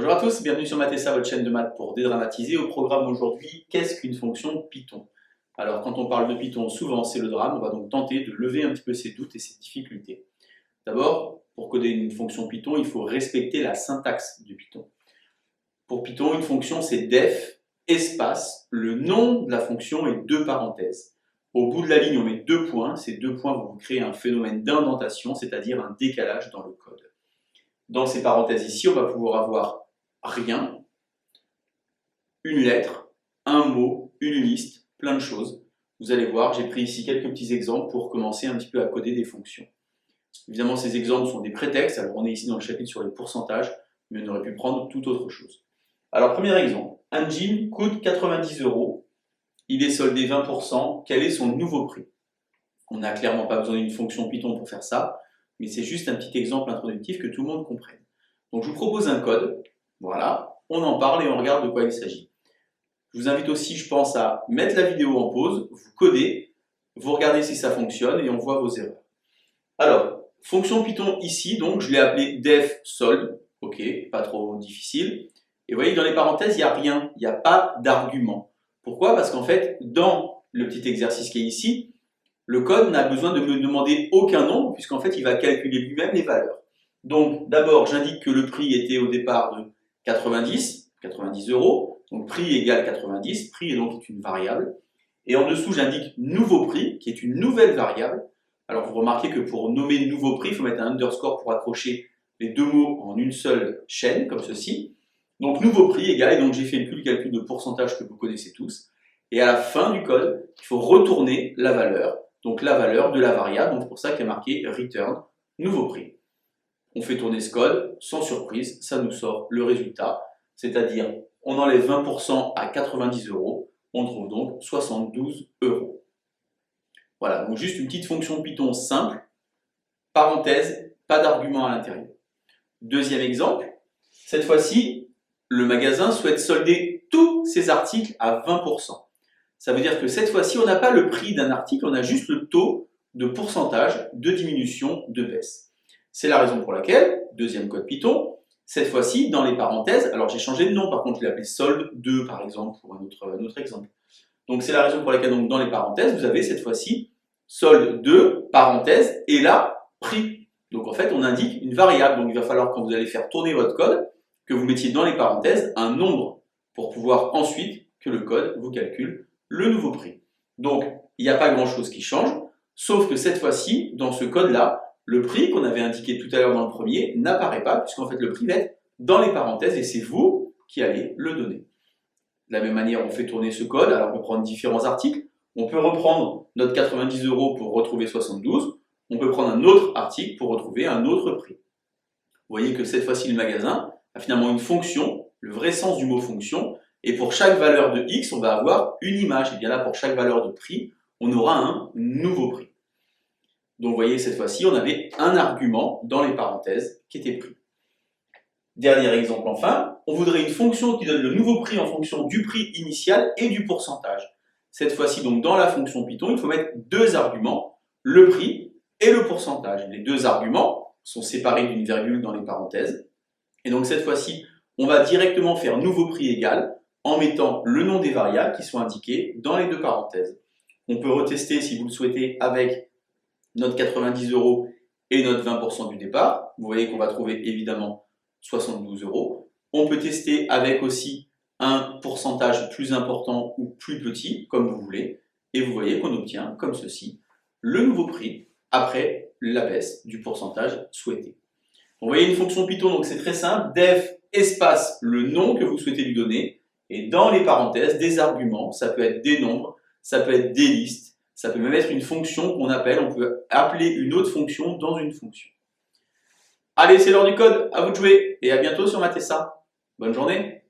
Bonjour à tous, bienvenue sur Mathessa, votre chaîne de maths pour dédramatiser. Au programme aujourd'hui, qu'est-ce qu'une fonction Python? Alors quand on parle de Python, souvent c'est le drame, on va donc tenter de lever un petit peu ses doutes et ses difficultés. D'abord, pour coder une fonction Python, il faut respecter la syntaxe du Python. Pour Python, une fonction c'est def, espace, le nom de la fonction et deux parenthèses. Au bout de la ligne, on met deux points, ces deux points vont créer un phénomène d'indentation, c'est-à-dire un décalage dans le code. Dans ces parenthèses ici, on va pouvoir avoir rien, une lettre, un mot, une liste, plein de choses. Vous allez voir, j'ai pris ici quelques petits exemples pour commencer un petit peu à coder des fonctions. Évidemment, ces exemples sont des prétextes, alors on est ici dans le chapitre sur les pourcentages, mais on aurait pu prendre tout autre chose. Alors, premier exemple, un jean coûte 90 €, il est soldé 20%, quel est son nouveau prix? On n'a clairement pas besoin d'une fonction Python pour faire ça, mais c'est juste un petit exemple introductif que tout le monde comprenne. Donc je vous propose un code, voilà, on en parle et on regarde de quoi il s'agit. Je vous invite aussi, je pense, à mettre la vidéo en pause, vous codez, vous regardez si ça fonctionne et on voit vos erreurs. Alors, fonction Python ici, donc je l'ai appelée def solde, ok, pas trop difficile. Et vous voyez, dans les parenthèses, il n'y a rien, il n'y a pas d'argument. Pourquoi? Parce qu'en fait, dans le petit exercice qui est ici, le code n'a besoin de me demander aucun nombre, puisqu'en fait, il va calculer lui-même les valeurs. Donc, d'abord, j'indique que le prix était au départ de 90 €, donc prix égale 90, prix est donc une variable. Et en dessous, j'indique nouveau prix, qui est une nouvelle variable. Alors, vous remarquez que pour nommer nouveau prix, il faut mettre un underscore pour accrocher les deux mots en une seule chaîne, comme ceci. Donc, nouveau prix égale, et donc j'ai fait le calcul de pourcentage que vous connaissez tous. Et à la fin du code, il faut retourner la valeur, donc la valeur de la variable, donc c'est pour ça qu'il y a marqué return, nouveau prix. On fait tourner ce code, sans surprise, ça nous sort le résultat, c'est-à-dire on enlève 20% à 90 €, on trouve donc 72 €. Voilà, donc juste une petite fonction Python simple, parenthèse, pas d'argument à l'intérieur. Deuxième exemple, cette fois-ci, le magasin souhaite solder tous ses articles à 20%. Ça veut dire que cette fois-ci, on n'a pas le prix d'un article, on a juste le taux de pourcentage de diminution, de baisse. C'est la raison pour laquelle, deuxième code Python, cette fois-ci, dans les parenthèses, alors j'ai changé de nom, par contre je l'ai appelé solde 2 par exemple, pour un autre exemple. Donc c'est la raison pour laquelle donc, dans les parenthèses, vous avez cette fois-ci solde 2, parenthèse, et là, prix. Donc en fait, on indique une variable, donc il va falloir quand vous allez faire tourner votre code, que vous mettiez dans les parenthèses un nombre, pour pouvoir ensuite que le code vous calcule le nouveau prix. Donc il n'y a pas grand-chose qui change, sauf que cette fois-ci, dans ce code-là, le prix qu'on avait indiqué tout à l'heure dans le premier n'apparaît pas, puisqu'en fait le prix va être dans les parenthèses et c'est vous qui allez le donner. De la même manière, on fait tourner ce code, alors on peut prendre différents articles, on peut reprendre notre 90 € pour retrouver 72, on peut prendre un autre article pour retrouver un autre prix. Vous voyez que cette fois-ci le magasin a finalement une fonction, le vrai sens du mot fonction, et pour chaque valeur de x, on va avoir une image, et bien là pour chaque valeur de prix, on aura un nouveau prix. Donc vous voyez, cette fois-ci, on avait un argument dans les parenthèses qui était pris. Dernier exemple enfin, on voudrait une fonction qui donne le nouveau prix en fonction du prix initial et du pourcentage. Cette fois-ci, donc dans la fonction Python, il faut mettre deux arguments, le prix et le pourcentage. Les deux arguments sont séparés d'une virgule dans les parenthèses. Et donc cette fois-ci, on va directement faire nouveau prix égal en mettant le nom des variables qui sont indiquées dans les deux parenthèses. On peut retester si vous le souhaitez avec notre 90 € et notre 20% du départ. Vous voyez qu'on va trouver évidemment 72 €. On peut tester avec aussi un pourcentage plus important ou plus petit, comme vous voulez. Et vous voyez qu'on obtient, comme ceci, le nouveau prix après la baisse du pourcentage souhaité. Vous voyez une fonction Python, donc c'est très simple. Def espace le nom que vous souhaitez lui donner. Et dans les parenthèses, des arguments. Ça peut être des nombres, ça peut être des listes. Ça peut même être une fonction qu'on appelle, on peut appeler une autre fonction dans une fonction. Allez, c'est l'heure du code, à vous de jouer et à bientôt sur Mathessa. Bonne journée.